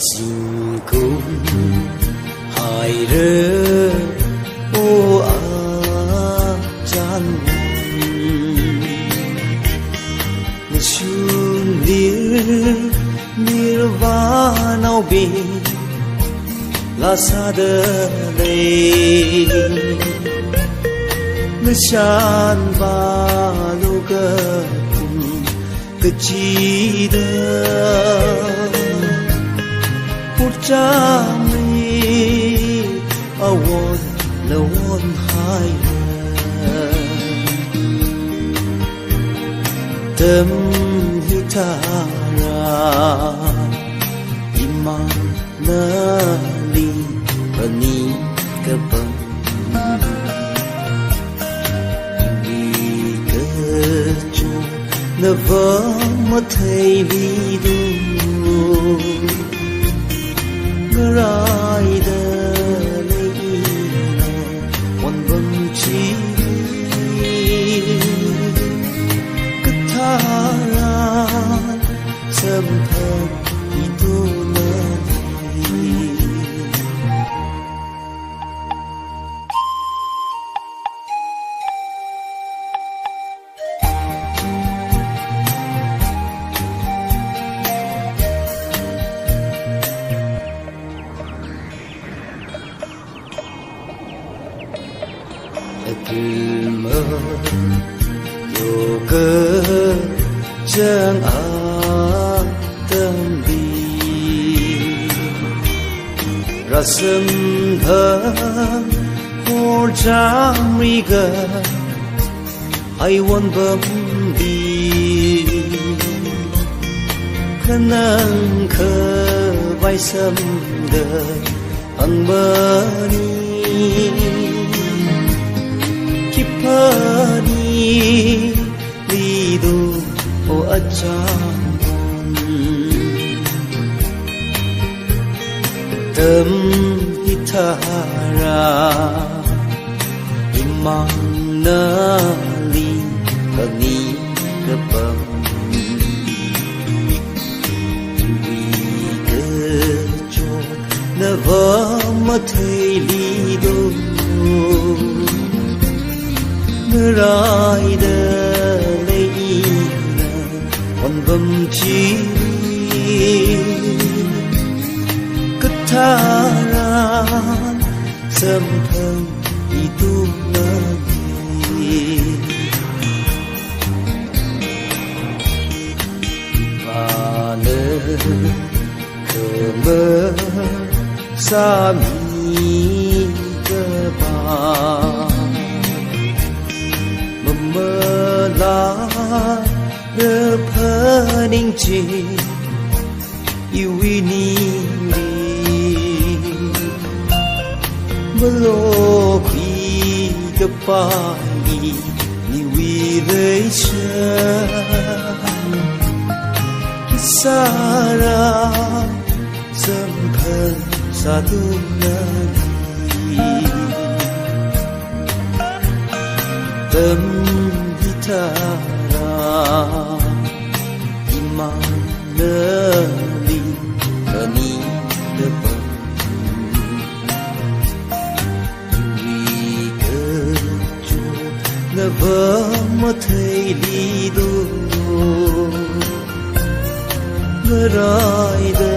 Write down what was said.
Xin cũng hai rơ ô chan Nishun nirvana bi la sada lay Nishan baluga kecida Purchami awon lawon hai Tem hitara iman nali bani kapan Never matay lidu Ngaray da layina Wan bang chi Kataran Sampan itu nanti Filma yoga jang atam di rasam ha or jamriga I want bam di kanang kha vai sam da ang bani Kipani lidu o acham Tem hitara imang nali kani kapam Iwi kejo nava matay lidu Ngaray da layina Wan bam chi Kataran Sampan itu lagi Mana kemersami kebang Memelah repening ci iwini melokwi kepani niwiresha kisara sampai satu lagi Tem hitara iman nali kani depan Iwi kejo neva matay lidu Ngaray da